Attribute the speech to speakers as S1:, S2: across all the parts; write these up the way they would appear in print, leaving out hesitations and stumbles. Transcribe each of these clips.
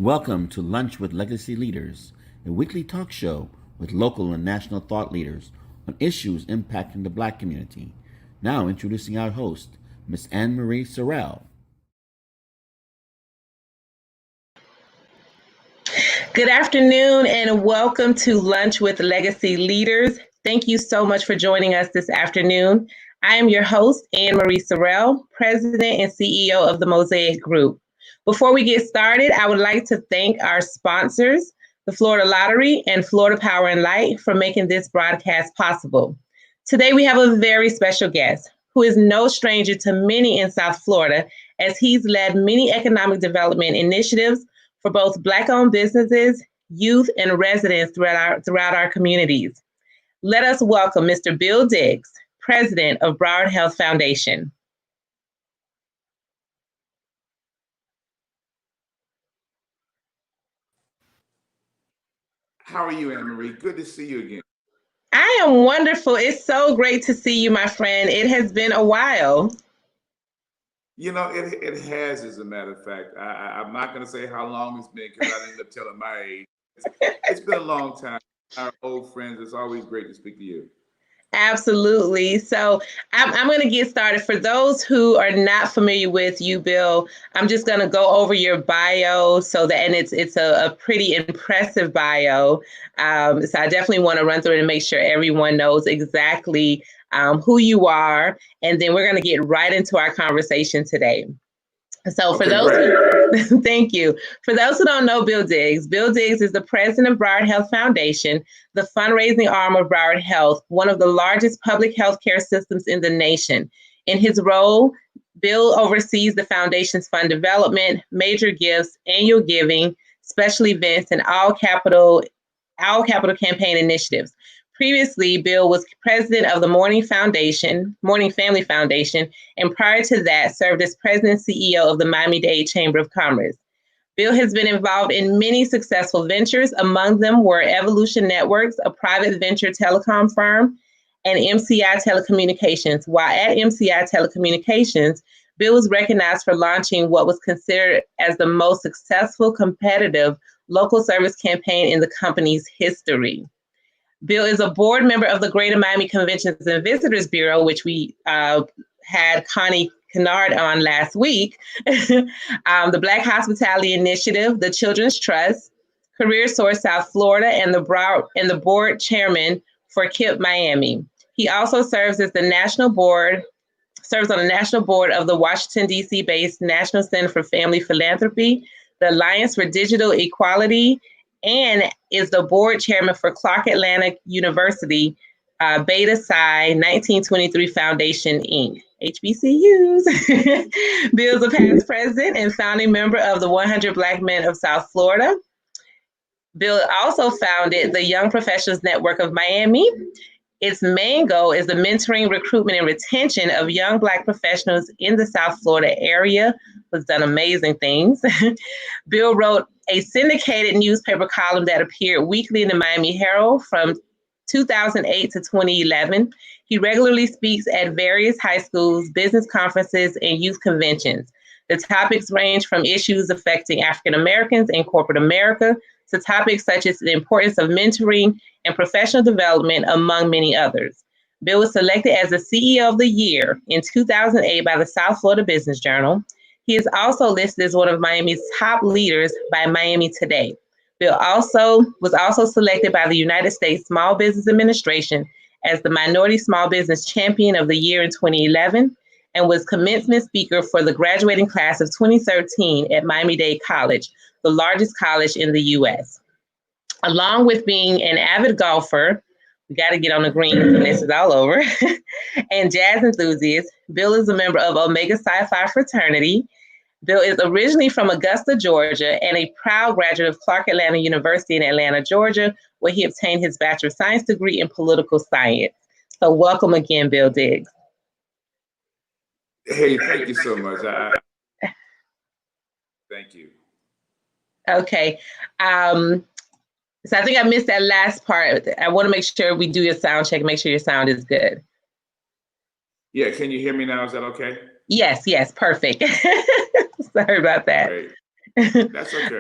S1: Welcome to Lunch with Legacy Leaders, a weekly talk show with local and national thought leaders on issues impacting the Black community. Now introducing our host, Ms. Anne Marie Sorrell.
S2: Good afternoon and welcome to Lunch with Legacy Leaders. Thank you so much for joining us this afternoon. I am your host, Anne Marie Sorrell, President and CEO of the Mosaic Group. Before we get started, I would like to thank our sponsors, the Florida Lottery and Florida Power and Light, for making this broadcast possible. Today we have a very special guest who is no stranger to many in South Florida, as he's led many economic development initiatives for both Black-owned businesses, youth, and residents throughout our communities. Let us welcome Mr. Bill Diggs, President of Broward Health Foundation.
S3: How are you, Anne Marie? Good to see you again.
S2: I am wonderful. It's so great to see you, my friend. It has been a while.
S3: You know, it has, as a matter of fact. I'm not going to say how long it's been because I ended up telling my age. It's been a long time. Our old friends, it's always great to speak to you.
S2: Absolutely. So I'm going to get started. For those who are not familiar with you, Bill, I'm just going to go over your bio and it's a pretty impressive bio. So I definitely want to run through it and make sure everyone knows exactly who you are. And then we're going to get right into our conversation today. So for those thank you. For those who don't know Bill Diggs is the president of Broward Health Foundation, the fundraising arm of Broward Health, one of the largest public health care systems in the nation. In his role, Bill oversees the foundation's fund development, major gifts, annual giving, special events, and all capital campaign initiatives. Previously, Bill was president of the Mourning Family Foundation, and prior to that, served as president and CEO of the Miami-Dade Chamber of Commerce. Bill has been involved in many successful ventures. Among them were Evolution Networks, a private venture telecom firm, and MCI Telecommunications. While at MCI Telecommunications, Bill was recognized for launching what was considered as the most successful competitive local service campaign in the company's history. Bill is a board member of the Greater Miami Conventions and Visitors Bureau, which we had Connie Kennard on last week, the Black Hospitality Initiative, the Children's Trust, Career Source South Florida, and the board chairman for KIP Miami. He also serves on the national board of the Washington, D.C. based National Center for Family Philanthropy, the Alliance for Digital Equality, and is the board chairman for Clark Atlanta University Beta Psi 1923 Foundation, Inc., HBCUs. Bill's a past president and founding member of the 100 Black Men of South Florida. Bill also founded the Young Professionals Network of Miami. Its main goal is the mentoring, recruitment, and retention of young Black professionals in the South Florida area. Has done amazing things. Bill wrote a syndicated newspaper column that appeared weekly in the Miami Herald from 2008 to 2011. He regularly speaks at various high schools, business conferences, and youth conventions. The topics range from issues affecting African Americans in corporate America to topics such as the importance of mentoring and professional development, among many others. Bill was selected as the CEO of the Year in 2008 by the South Florida Business Journal. He is also listed as one of Miami's top leaders by Miami Today. Bill was also selected by the United States Small Business Administration as the Minority Small Business Champion of the Year in 2011 and was commencement speaker for the graduating class of 2013 at Miami-Dade College, the largest college in the U.S. Along with being an avid golfer, we got to get on the green when this is all over, and jazz enthusiast, Bill is a member of Omega Psi Phi fraternity. Bill is originally from Augusta, Georgia, and a proud graduate of Clark Atlanta University in Atlanta, Georgia, where he obtained his Bachelor of Science degree in political science. So welcome again, Bill Diggs.
S3: Hey, thank you so much. Thank you.
S2: Okay. So I think I missed that last part. I want to make sure we do your sound check, make sure your sound is good.
S3: Yeah, can you hear me now? Is that okay?
S2: Yes, perfect. Sorry about that.
S3: Great. That's okay.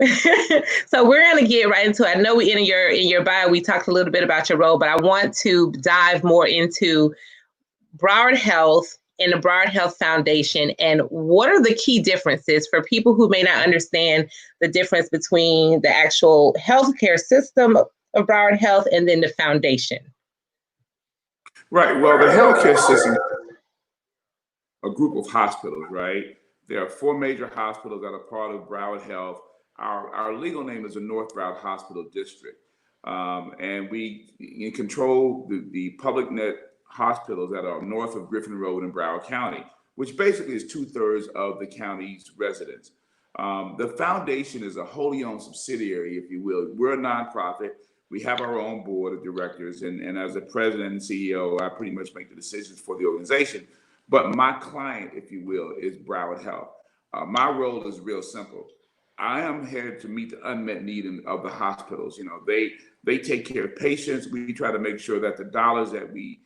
S2: Okay. So we're going to get right into it. I know we in your bio, we talked a little bit about your role, but I want to dive more into Broward Health and the Broward Health Foundation, and what are the key differences for people who may not understand the difference between the actual healthcare system of Broward Health and then the foundation?
S3: Right. Well, the healthcare system is a group of hospitals, right? There are 4 major hospitals that are part of Broward Health. Our legal name is the North Broward Hospital District. And we control the public net hospitals that are north of Griffin Road in Broward County, which basically is 2/3 of the county's residents. The foundation is a wholly owned subsidiary, if you will. We're a nonprofit. We have our own board of directors, and as the president and CEO, I pretty much make the decisions for the organization. But my client, if you will, is Broward Health. My role is real simple. I am here to meet the unmet need of the hospitals. You know, they take care of patients. We try to make sure that the dollars that we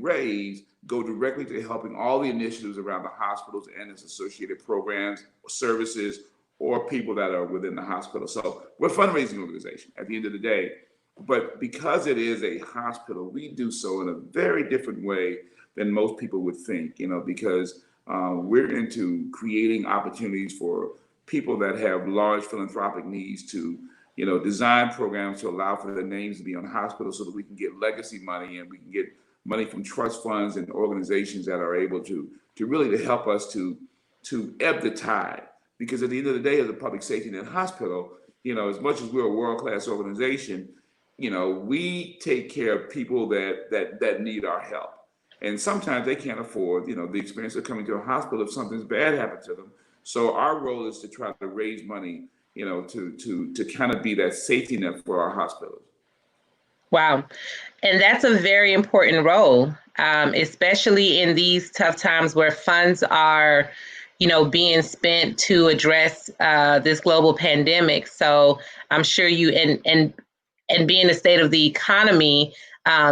S3: raise go directly to helping all the initiatives around the hospitals and its associated programs, services, or people that are within the hospital. So we're a fundraising organization at the end of the day. But because it is a hospital, we do so in a very different way than most people would think, you know, because we're into creating opportunities for people that have large philanthropic needs to, you know, design programs to allow for their names to be on hospitals so that we can get legacy money and we can get money from trust funds and organizations that are able to really to help us to ebb the tide. Because at the end of the day, as a public safety net hospital, you know, as much as we're a world-class organization, you know, we take care of people that need our help. And sometimes they can't afford, you know, the experience of coming to a hospital if something's bad happened to them. So our role is to try to raise money, you know, to kind of be that safety net for our hospitals.
S2: Wow. And that's a very important role, especially in these tough times where funds are, you know, being spent to address this global pandemic. So I'm sure you, and being the state of the economy,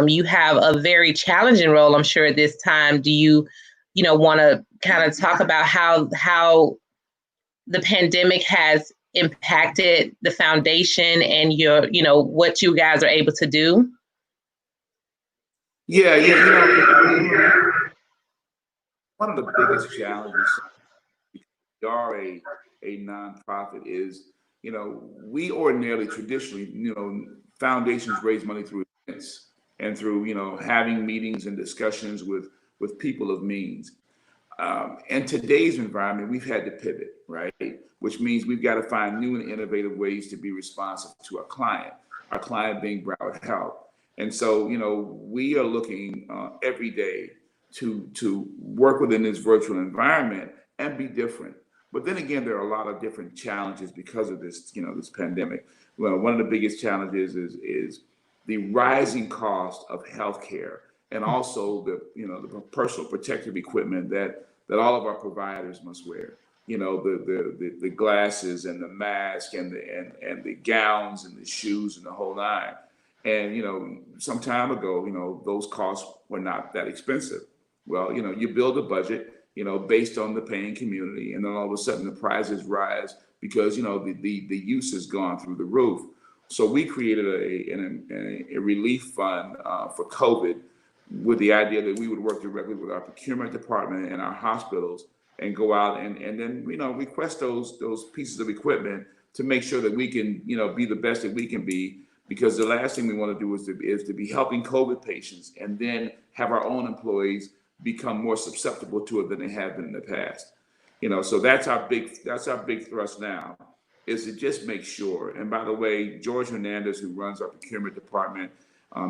S2: you have a very challenging role, I'm sure, at this time. Do you want to kind of talk about how the pandemic has impacted the foundation and what you guys are able to do?
S3: Yeah, you know, one of the biggest challenges, we are a nonprofit, is, you know, we ordinarily, traditionally, you know, foundations raise money through events and through, you know, having meetings and discussions with people of means. In today's environment, we've had to pivot, right? Which means we've got to find new and innovative ways to be responsive to our client being Broward Health. And so, you know, we are looking every day to work within this virtual environment and be different. But then again, there are a lot of different challenges because of this, you know, this pandemic. Well, one of the biggest challenges is the rising cost of healthcare, and also the personal protective equipment that all of our providers must wear. You know, the glasses and the mask and the gowns and the shoes and the whole nine. And, you know, some time ago, you know, those costs were not that expensive. Well, you know, you build a budget, you know, based on the paying community, and then all of a sudden the prices rise because, you know, the use has gone through the roof. So we created a relief fund for COVID, with the idea that we would work directly with our procurement department and our hospitals and go out and then, you know, request those pieces of equipment to make sure that we can, you know, be the best that we can be. Because the last thing we want to do is to be helping COVID patients and then have our own employees become more susceptible to it than they have been in the past. You know, so that's our big thrust now, is to just make sure. And by the way, George Hernandez, who runs our procurement department,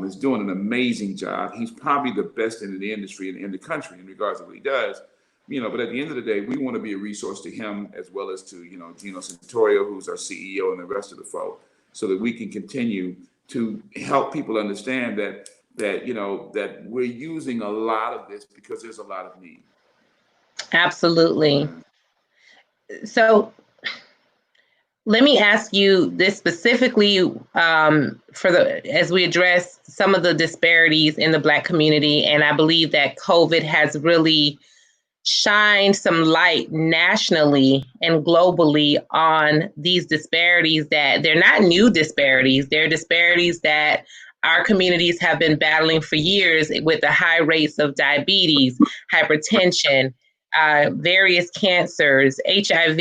S3: is doing an amazing job. He's probably the best in the industry and in the country in regards to what he does. You know, but at the end of the day, we want to be a resource to him, as well as to, you know, Gino Santorio, who's our CEO, and the rest of the folk, so that we can continue to help people understand that we're using a lot of this because there's a lot of need.
S2: Absolutely. So let me ask you this specifically, as we address some of the disparities in the Black community. And I believe that COVID has really shine some light nationally and globally on these disparities that they're not new disparities. They're disparities that our communities have been battling for years with the high rates of diabetes, hypertension, various cancers, HIV.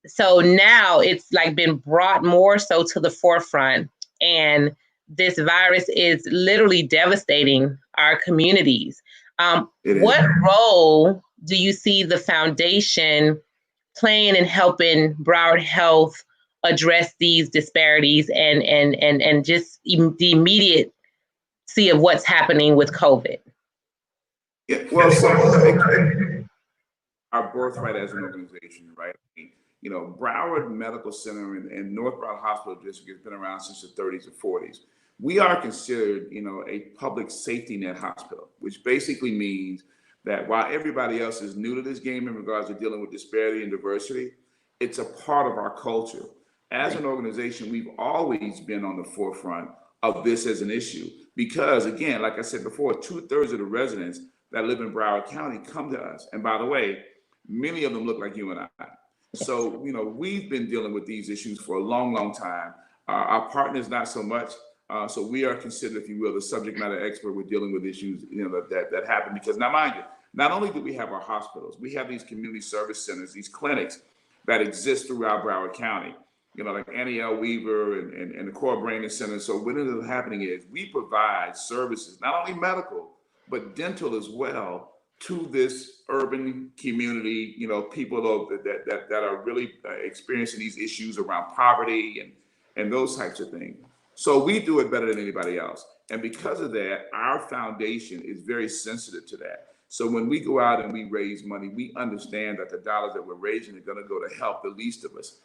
S2: So now it's like been brought more so to the forefront, and this virus is literally devastating our communities. What role do you see the foundation playing in helping Broward Health address these disparities and just the immediacy of what's happening with COVID?
S3: Yeah, well, so our birthright as an organization, right? You know, Broward Medical Center and North Broward Hospital District has been around since the 30s and 40s. We are considered, you know, a public safety net hospital, which basically means that while everybody else is new to this game in regards to dealing with disparity and diversity, it's a part of our culture. As an organization, we've always been on the forefront of this as an issue because, again, like I said before, 2/3 of the residents that live in Broward County come to us. And by the way, many of them look like you and I. So, you know, we've been dealing with these issues for a long, long time. Our partners, not so much. So we are considered, if you will, the subject matter expert with dealing with issues, you know, that happen. Because now, mind you, not only do we have our hospitals, we have these community service centers, these clinics that exist throughout Broward County. You know, like Annie L. Weaver and the Core Brain Center. So what ends up happening is we provide services, not only medical, but dental as well, to this urban community, you know, people that are really experiencing these issues around poverty and those types of things. So we do it better than anybody else. And because of that, our foundation is very sensitive to that. So when we go out and we raise money, we understand that the dollars that we're raising are going to go to help the least of us.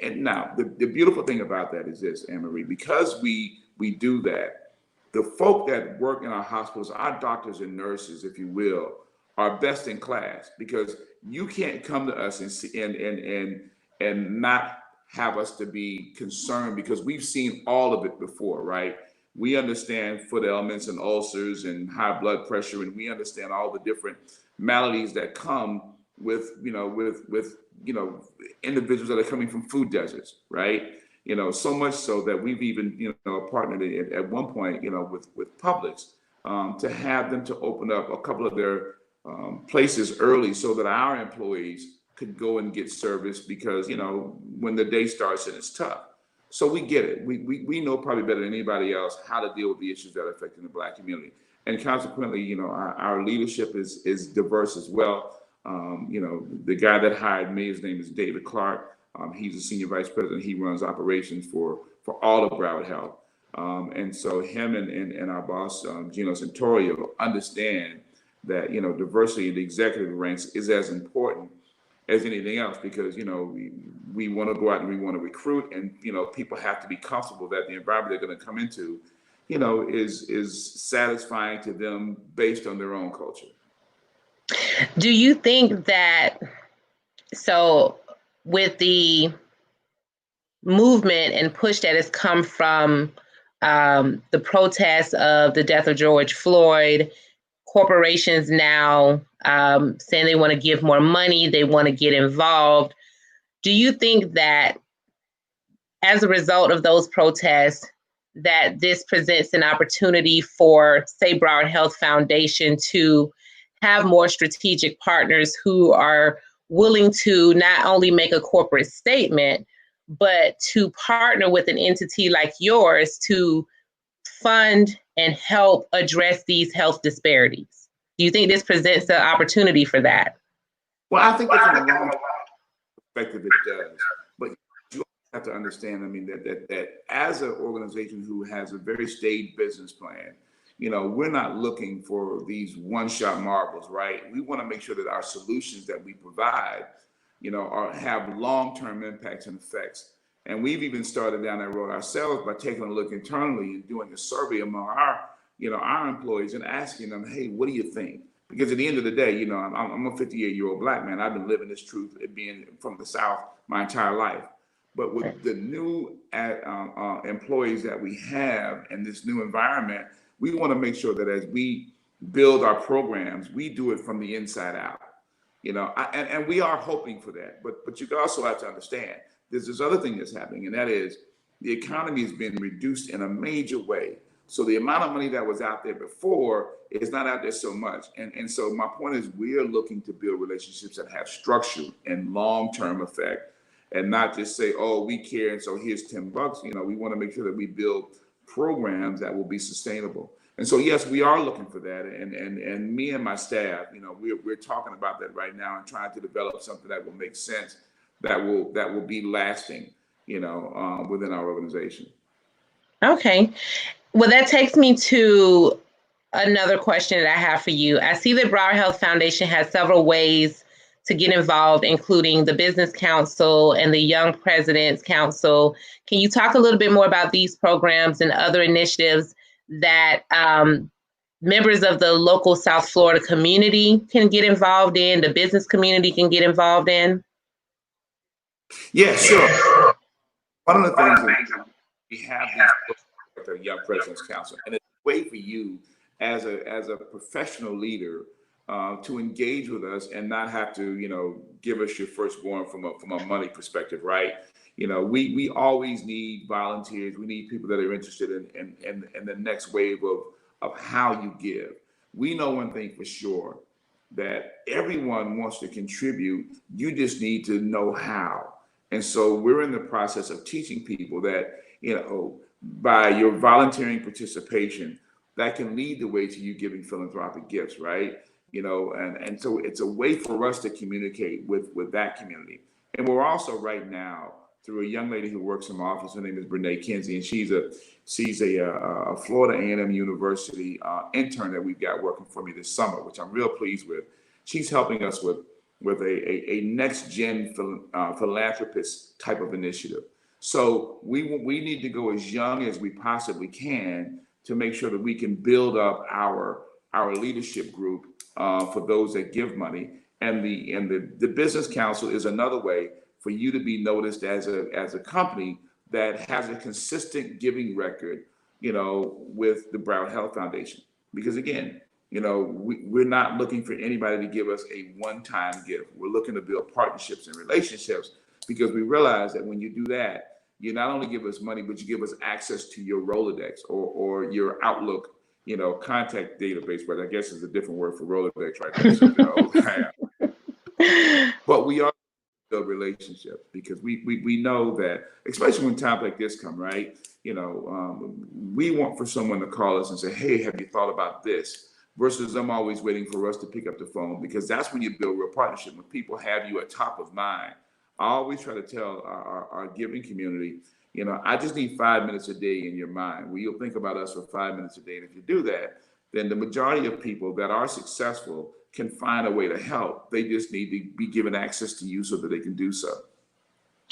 S3: And now the beautiful thing about that is this, Anne-Marie, because we do that, the folk that work in our hospitals, our doctors and nurses, if you will, are best in class because you can't come to us and not have us to be concerned because we've seen all of it before, right? We understand foot ailments and ulcers and high blood pressure, and we understand all the different maladies that come with individuals that are coming from food deserts, right? You know, so much so that we've even, you know, partnered at one point, you know, with Publix to have them to open up a couple of their places early so that our employees could go and get service because, you know, when the day starts and it's tough. So we get it. We know probably better than anybody else how to deal with the issues that are affecting the Black community. And consequently, you know, our leadership is diverse as well. You know, the guy that hired me, his name is David Clark. He's a senior vice president. He runs operations for all of Broward Health. And so him and our boss, Gino Santorio, understand that, you know, diversity in the executive ranks is as important as anything else because, you know, we want to go out and we want to recruit and, you know, people have to be comfortable that the environment they're going to come into, you know, is satisfying to them based on their own culture.
S2: Do you think that, so with the movement and push that has come from the protests of the death of George Floyd, corporations now saying they want to give more money, they want to get involved. Do you think that as a result of those protests, that this presents an opportunity for, say, Broward Health Foundation to have more strategic partners who are willing to not only make a corporate statement, but to partner with an entity like yours to fund and help address these health disparities? Do you think this presents an opportunity for that?
S3: Well, I think that from a long perspective it does, but you have to understand, I mean, that as an organization who has a very staid business plan, you know, we're not looking for these one-shot marbles, right? We want to make sure that our solutions that we provide, you know, have long-term impacts and effects. And we've even started down that road ourselves by taking a look internally and doing a survey among our employees and asking them, hey, what do you think? Because at the end of the day, you know, I'm a 58-year-old Black man. I've been living this truth, being from the South my entire life. But with the new employees that we have in this new environment, we want to make sure that as we build our programs, we do it from the inside out. And we are hoping for that. But you also have to understand there's this other thing that's happening, and that is the economy has been reduced in a major way. So the amount of money that was out there before is not out there so much. And so my point is we are looking to build relationships that have structure and long-term effect, and not just say, oh, we care, and so here's $10. We want to make sure that we build programs that will be sustainable. And so, yes, we are looking for that. And me and my staff, we're talking about that right now and trying to develop something that will make sense, that will be lasting, within our organization.
S2: Okay. Well, that takes me to another question that I have for you. I see that Broward Health Foundation has several ways to get involved, including the Business Council and the Young Presidents Council. Can you talk a little bit more about these programs and other initiatives that members of the local South Florida community can get involved in, the business community can get involved in?
S3: Yeah, sure. One of the things that we have these the Young Presidents Council, and it's a way for you as a professional leader to engage with us and not have to, give us your firstborn from a money perspective, right? We always need volunteers. We need people that are interested in the next wave of how you give. We know one thing for sure, that everyone wants to contribute. You just need to know how. And so we're in the process of teaching people that, by your volunteering participation, that can lead the way to you giving philanthropic gifts, right? And so it's a way for us to communicate with that community. And we're also right now through a young lady who works in my office. Her name is Brene Kinsey, and she's a Florida A&M University intern that we've got working for me this summer, which I'm real pleased with. She's helping us with a next gen philanthropist type of initiative. So we need to go as young as we possibly can to make sure that we can build up our leadership group for those that give money. And the Business Council is another way for you to be noticed as a company that has a consistent giving record, with the Broward Health Foundation. Because again, we're not looking for anybody to give us a one-time gift. We're looking to build partnerships and relationships, because we realize that when you do that, you not only give us money, but you give us access to your Rolodex or your Outlook, contact database, but I guess is a different word for Rolodex, right? So, but we are build relationships, because we know that, especially when times like this come, right? We want for someone to call us and say, hey, have you thought about this? Versus them always waiting for us to pick up the phone, because that's when you build real partnership, when people have you at top of mind. I always try to tell our giving community, I just need 5 minutes a day in your mind, where you'll think about us for 5 minutes a day. And if you do that, then the majority of people that are successful can find a way to help. They just need to be given access to you so that they can do so.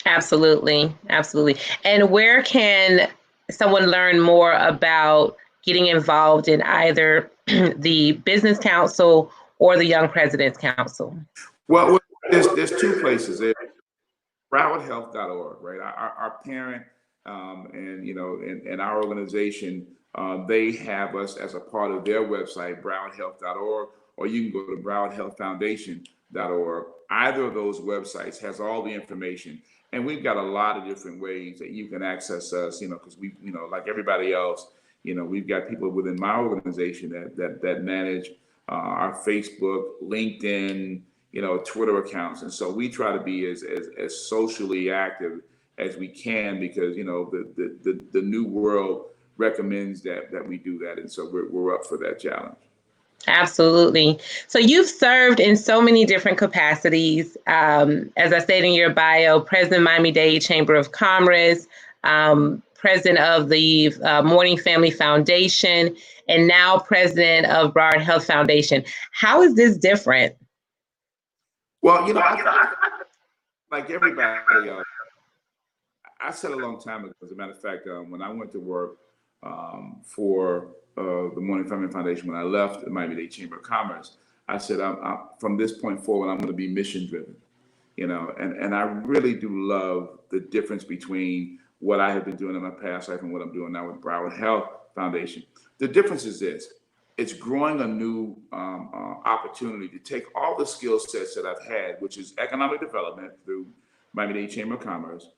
S2: Absolutely. Absolutely. And where can someone learn more about getting involved in either the Business Council or the Young Presidents Council?
S3: Well, there's two places. There's BrowardHealth.org, right? Our parent and our organization, they have us as a part of their website, BrowardHealth.org, or you can go to BrowardHealthFoundation.org. Either of those websites has all the information. And we've got a lot of different ways that you can access us, because we, like everybody else, we've got people within my organization that manage our Facebook, LinkedIn, Twitter accounts. And so we try to be as socially active as we can, because, the new world recommends that we do that. And so we're up for that challenge.
S2: Absolutely. So you've served in so many different capacities. As I stated in your bio, President Miami-Dade Chamber of Commerce, President of the Morning Family Foundation, and now President of Broward Health Foundation. How is this different?
S3: Well, like everybody else, I said a long time ago, as a matter of fact, when I went to work for the Morning Family Foundation, when I left the Miami-Dade Chamber of Commerce, I said, from this point forward, I'm going to be mission driven, and I really do love the difference between what I have been doing in my past life and what I'm doing now with Broward Health Foundation. The difference is this: it's growing a new opportunity to take all the skill sets that I've had, which is economic development through Miami-Dade Chamber of Commerce,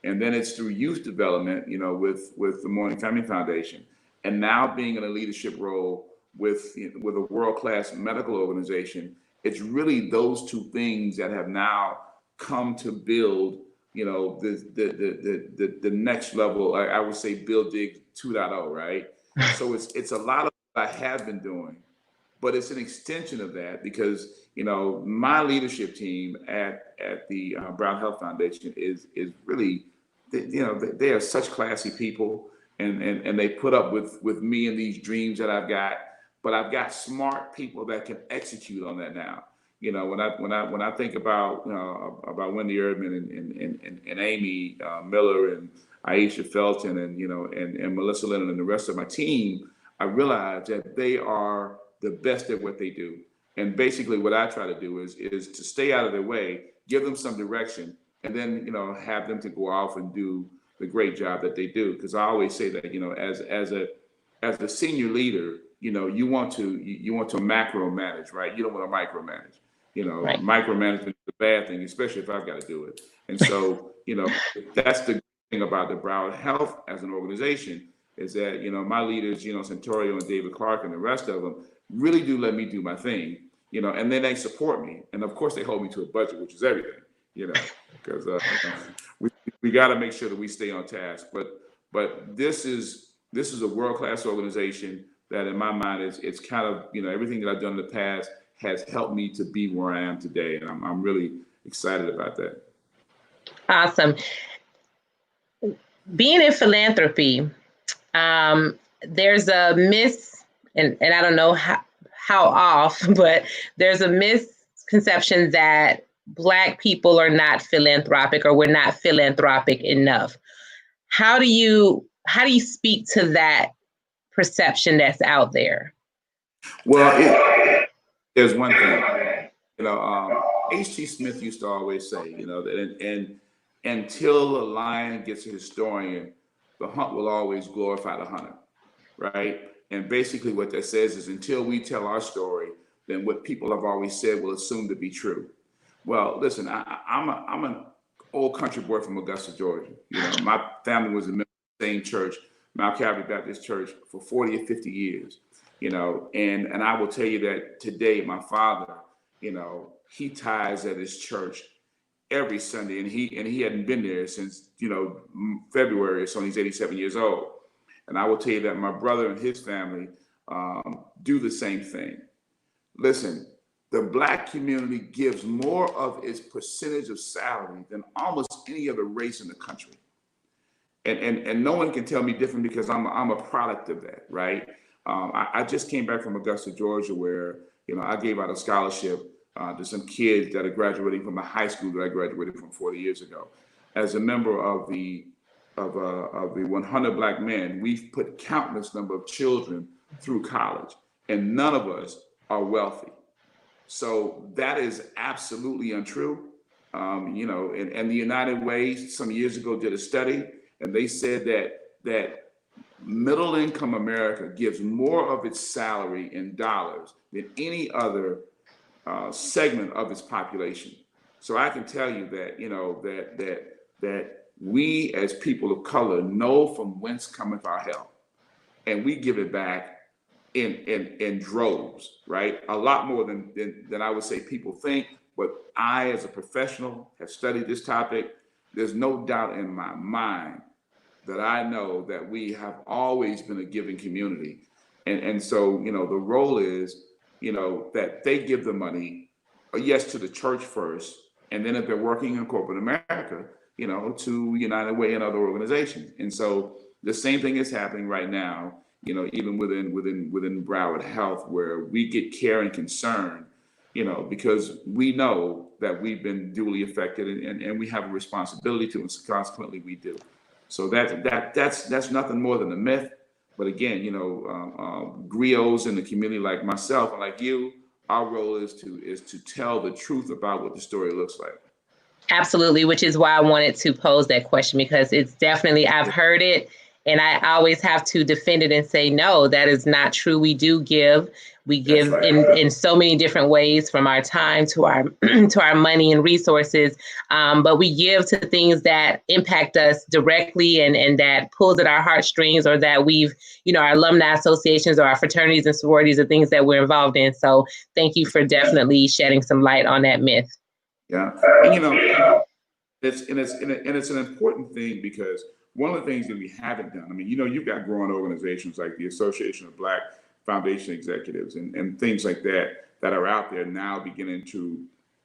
S3: and then it's through youth development, with the Morning Family Foundation, and now being in a leadership role with a world-class medical organization. It's really those two things that have now come to build, the next level. I would say build dig 2.0, right? So it's a lot of what I have been doing, but it's an extension of that because my leadership team at the Brown Health Foundation is really, they are such classy people, and they put up with me and these dreams that I've got. But I've got smart people that can execute on that now. When I think about Wendy Erdman and Amy Miller and Aisha Felton and Melissa Lennon and the rest of my team, I realize that they are the best at what they do. And basically what I try to do is to stay out of their way, give them some direction, and then have them to go off and do the great job that they do. Because I always say that as a senior leader, you want to macro manage, right? You don't want to micromanage.
S2: Right.
S3: Micromanagement is a bad thing, especially if I've got to do it. And so, that's the thing about the Broward Health as an organization is that, my leaders, Centurio and David Clark and the rest of them really do let me do my thing, and then they support me. And of course they hold me to a budget, which is everything, because we got to make sure that we stay on task. But this is a world-class organization that in my mind it's kind of, everything that I've done in the past has helped me to be where I am today. And I'm really excited about that.
S2: Awesome. Being in philanthropy, there's a and I don't know how off, but there's a misconception that Black people are not philanthropic or we're not philanthropic enough. How do you speak to that perception that's out there?
S3: Well, there's one thing, H.T. Smith used to always say, that until a lion gets a historian, the hunt will always glorify the hunter, right? And basically what that says is until we tell our story, then what people have always said will assume to be true. Well, listen, I'm an old country boy from Augusta, Georgia. My family was a member of the same church, Mount Calvary Baptist Church, for 40 or 50 years. And I will tell you that today, my father, he tithes at his church every Sunday, and he hadn't been there since, February, so he's 87 years old. And I will tell you that my brother and his family do the same thing. Listen, the Black community gives more of its percentage of salary than almost any other race in the country. And no one can tell me different because I'm a product of that, right? I just came back from Augusta, Georgia, where, I gave out a scholarship to some kids that are graduating from the high school that I graduated from 40 years ago. As a member of the 100 Black men, we've put countless number of children through college, and none of us are wealthy. So that is absolutely untrue. And the United Way some years ago did a study, and they said that middle income America gives more of its salary in dollars than any other segment of its population. So I can tell you that that we as people of color know from whence cometh our help, and we give it back in droves, right? A lot more than I would say people think. But I, as a professional, have studied this topic. There's no doubt in my mind that I know that we have always been a giving community. And so, the role is, that they give the money, yes, to the church first, and then if they're working in corporate America, to United Way and other organizations. And so the same thing is happening right now, even within Broward Health, where we get care and concern, because we know that we've been duly affected and we have a responsibility to, and consequently we do. So that's nothing more than a myth. But again, griots in the community like myself and like you, our role is to tell the truth about what the story looks like.
S2: Absolutely, which is why I wanted to pose that question, because it's definitely, I've heard it And I always have to defend it and say, no, that is not true. We do give. We give in so many different ways, from our time to our to our money and resources. But we give to things that impact us directly and that pulls at our heartstrings, or that we've, our alumni associations or our fraternities and sororities are things that we're involved in. So thank you for definitely shedding some light on that myth.
S3: Yeah. And it's an important thing, because one of the things that we haven't done, I mean, you've got growing organizations like the Association of Black Foundation Executives and things like that are out there now beginning to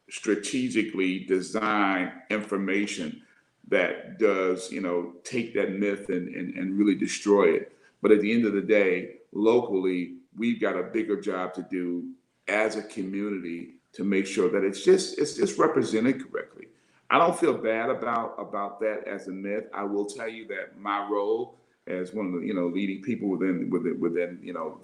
S3: strategically design information that does, take that myth and really destroy it. But at the end of the day, locally, we've got a bigger job to do as a community to make sure that it's just represented correctly. I don't feel bad about that as a myth. I will tell you that my role as one of the leading people within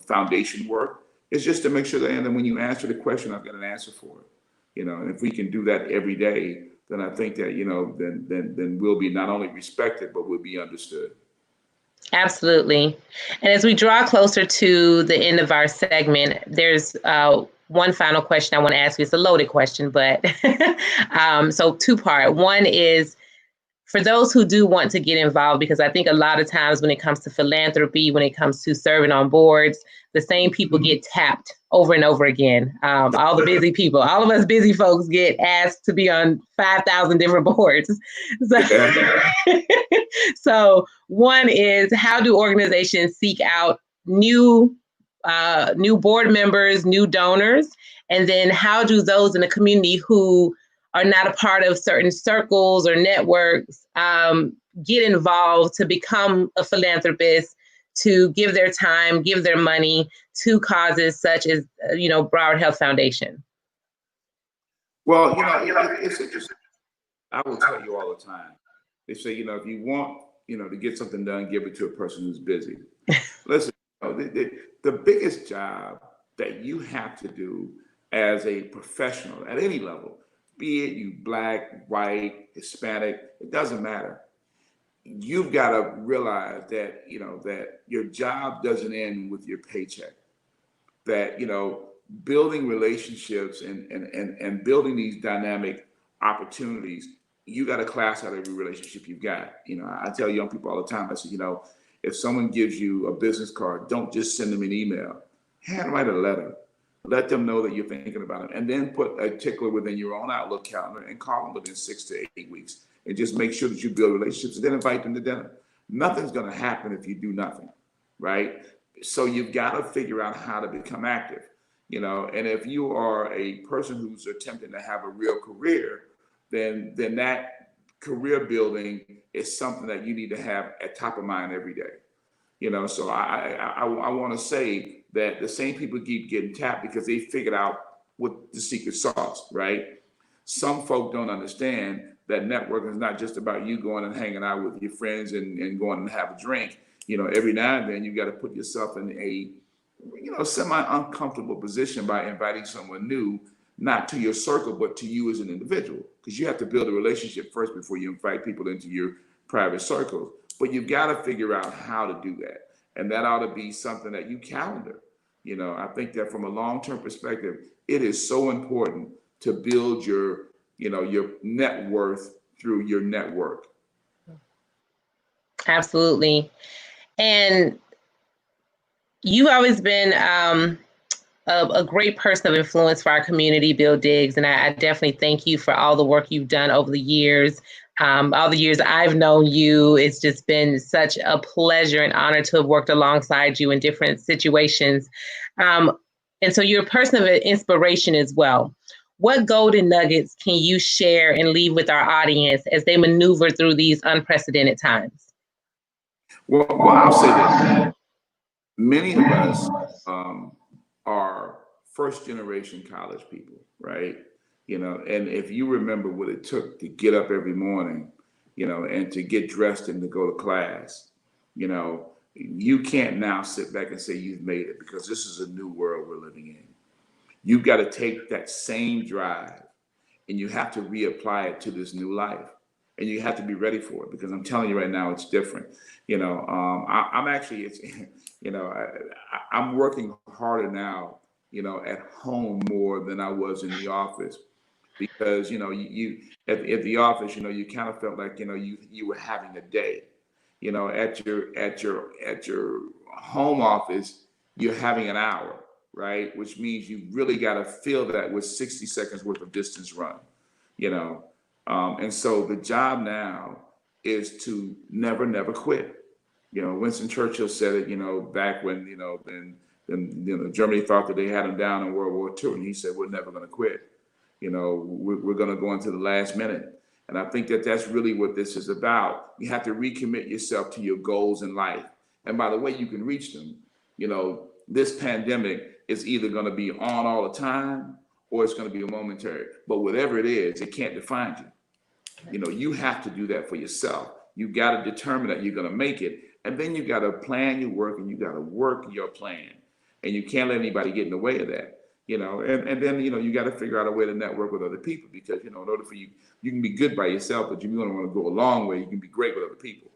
S3: foundation work is just to make sure that, and then when you answer the question, I've got an answer for it. And if we can do that every day, then I think that then we'll be not only respected, but we'll be understood.
S2: Absolutely. And as we draw closer to the end of our segment, there's one final question I want to ask you. It's a loaded question, but so two-part. One is, for those who do want to get involved, because I think a lot of times when it comes to philanthropy, when it comes to serving on boards, the same people get tapped over and over again. All the busy people, all of us busy folks get asked to be on 5,000 different boards. So one is, how do organizations seek out new board members, new donors? And then how do those in the community who are not a part of certain circles or networks get involved to become a philanthropist, to give their time, give their money to causes such as, Broward Health Foundation?
S3: Well, it's interesting. I will tell you all the time. They say, if you want, to get something done, give it to a person who's busy. Listen, the biggest job that you have to do as a professional at any level, be it you Black, white, Hispanic, it doesn't matter. You've got to realize that, that your job doesn't end with your paycheck. That, building relationships and building these dynamic opportunities, you got to class out every relationship you've got. I tell young people all the time, I say, if someone gives you a business card, don't just send them an email. Handwrite a letter. Let them know that you're thinking about them, and then put a tickler within your own Outlook calendar and call them within 6 to 8 weeks, and just make sure that you build relationships, and then invite them to dinner. Nothing's going to happen if you do nothing, right? So you've got to figure out how to become active, and if you are a person who's attempting to have a real career, then that career building is something that you need to have at top of mind every day. So I want to say that the same people keep getting tapped because they figured out what the secret sauce, right? Some folk don't understand that networking is not just about you going and hanging out with your friends and going and have a drink. Every now and then you got to put yourself in a, semi-uncomfortable position by inviting someone new, not to your circle, but to you as an individual, because you have to build a relationship first before you invite people into your private circles. But you've got to figure out how to do that. And that ought to be something that you calendar. I think that from a long-term perspective, it is so important to build your net worth through your network.
S2: Absolutely. And you've always been a great person of influence for our community, Bill Diggs, and I definitely thank you for all the work you've done over the years. All the years I've known you, it's just been such a pleasure and honor to have worked alongside you in different situations. And so you're a person of inspiration as well. What golden nuggets can you share and leave with our audience as they maneuver through these unprecedented times?
S3: Well, I'll say this. Many of us are first generation college people, right? And if you remember what it took to get up every morning, and to get dressed and to go to class, you can't now sit back and say you've made it, because this is a new world we're living in. You've got to take that same drive and you have to reapply it to this new life. and you have to be ready for it, because I'm telling you right now, it's different. I'm actually, it's, I'm working harder now, at home more than I was in the office, because, you at the office, you kind of felt like, you were having a day, at your home office, you're having an hour, right? Which means you really got to fill that with 60 seconds worth of distance run, you know. And so the job now is to never, never quit. Winston Churchill said it, back when, Germany thought that they had him down in World War II, and he said, we're never going to quit. We're going to go into the last minute. And I think that that's really what this is about. You have to recommit yourself to your goals in life. And by the way, you can reach them. This pandemic is either going to be on all the time, or it's going to be a momentary. But whatever it is, it can't define you. You have to do that for yourself. You got to determine that you're going to make it. And then you got to plan your work, and you got to work your plan. And you can't let anybody get in the way of that. And then, you got to figure out a way to network with other people, because, in order for you can be good by yourself, but you don't want to go a long way. You can be great with other people.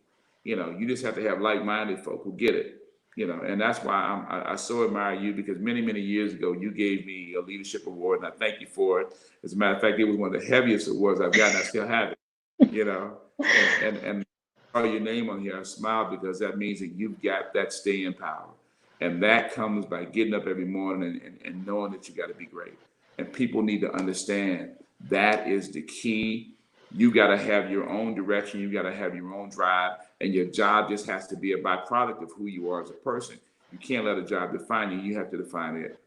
S3: You just have to have like-minded folk who get it, and that's why I so admire you, because many, many years ago, you gave me a leadership award, and I thank you for it. As a matter of fact, it was one of the heaviest awards I've gotten. I still have it, and I saw your name on here. I smiled, because that means that you've got that staying power. And that comes by getting up every morning and knowing that you got to be great. And people need to understand that is the key. You got to have your own direction. You got to have your own drive. And your job just has to be a byproduct of who you are as a person. You can't let a job define you. You have to define it.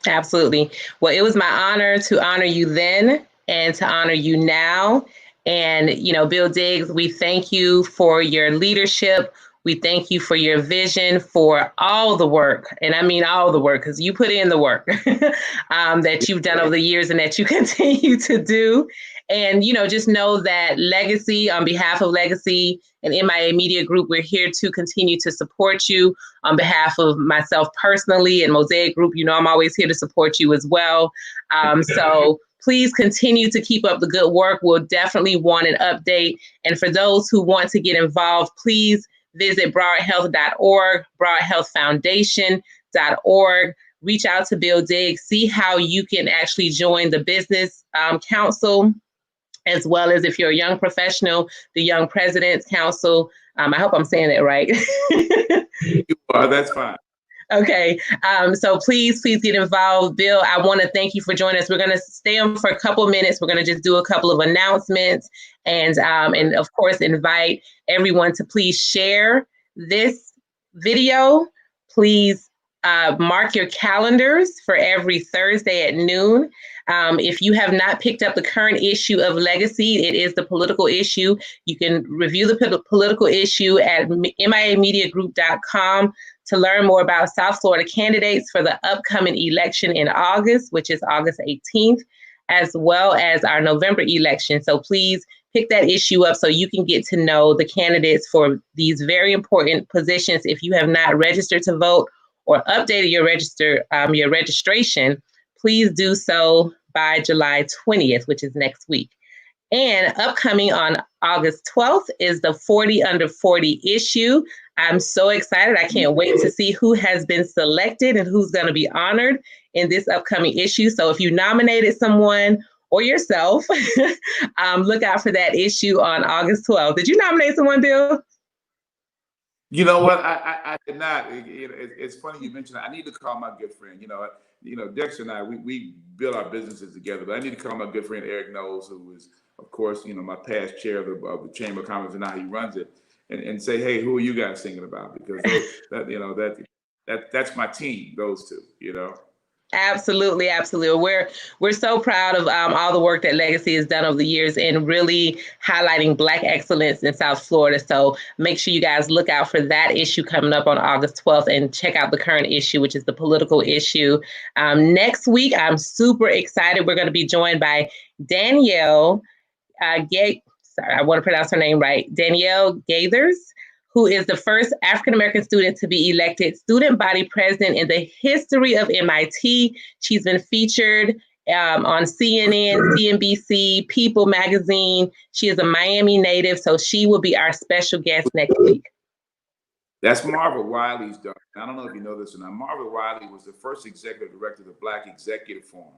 S2: Absolutely. Well, it was my honor to honor you then and to honor you now. And, Bill Diggs, we thank you for your leadership. We thank you for your vision, for all the work, and I mean all the work, because you put in the work that you've done over the years and that you continue to do. And, just know that Legacy, on behalf of Legacy and MIA Media Group, we're here to continue to support you. On behalf of myself personally and Mosaic Group, I'm always here to support you as well. So please continue to keep up the good work. We'll definitely want an update. And for those who want to get involved, please visit browardhealth.org, browardhealthfoundation.org. Reach out to Bill Diggs, see how you can actually join the Business Council, as well as, if you're a young professional, the Young President's Council. I hope I'm saying that right.
S3: You are, that's fine.
S2: Okay, so please get involved. Bill, I want to thank you for joining us. We're going to stay on for a couple of minutes. We're going to just do a couple of announcements, and of course, invite everyone to please share this video. Please mark your calendars for every Thursday at noon. If you have not picked up the current issue of Legacy, it is the political issue. You can review the political issue at miamediagroup.com to learn more about South Florida candidates for the upcoming election in August, which is August 18th, as well as our November election. So please pick that issue up so you can get to know the candidates for these very important positions. If you have not registered to vote or updated your registration, please do so by July 20th, which is next week. And upcoming on August 12th is the 40 Under 40 issue. I'm so excited. I can't wait to see who has been selected and who's going to be honored in this upcoming issue. So if you nominated someone or yourself, look out for that issue on August 12th. Did you nominate someone, Bill?
S3: You know what? I did not. It's funny you mentioned that. I need to call my good friend. Dexter and I, we build our businesses together, but I need to call my good friend Eric Knowles, who is, of course, my past chair of the Chamber of Commerce, and now he runs it, and say, hey, who are you guys thinking about? Because that's my team, those two,
S2: Absolutely. We're so proud of all the work that Legacy has done over the years in really highlighting Black excellence in South Florida. So make sure you guys look out for that issue coming up on August 12th and check out the current issue, which is the political issue. Next week, I'm super excited. We're going to be joined by Danielle I want to pronounce her name right, Danielle Gaithers, who is the first African-American student to be elected student body president in the history of MIT. She's been featured on CNN, CNBC, People Magazine. She is a Miami native, so she will be our special guest next week.
S3: That's Marva Wiley's daughter. I don't know if you know this or not. Marva Wiley was the first executive director of the Black Executive Forum.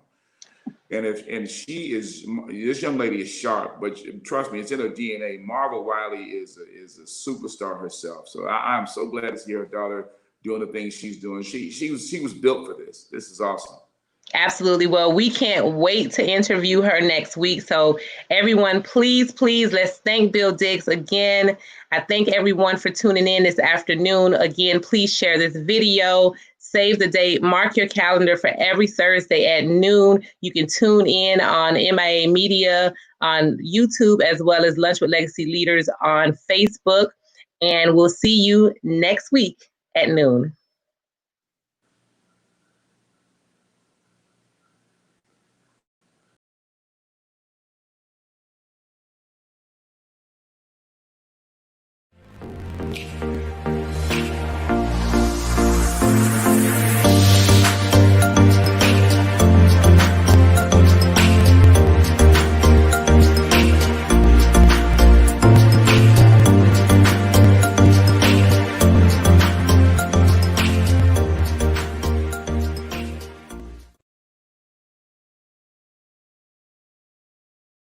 S3: And she is, this young lady is sharp, but trust me, it's in her DNA. Marva Wiley is a superstar herself. So I'm so glad to see her daughter doing the things she's doing. She was built for this. This is awesome.
S2: Absolutely. Well, we can't wait to interview her next week. So everyone, please, let's thank Bill Diggs again. I thank everyone for tuning in this afternoon. Again, please share this video, save the date, mark your calendar for every Thursday at noon. You can tune in on MIA Media on YouTube, as well as Lunch with Legacy Leaders on Facebook. And we'll see you next week at noon.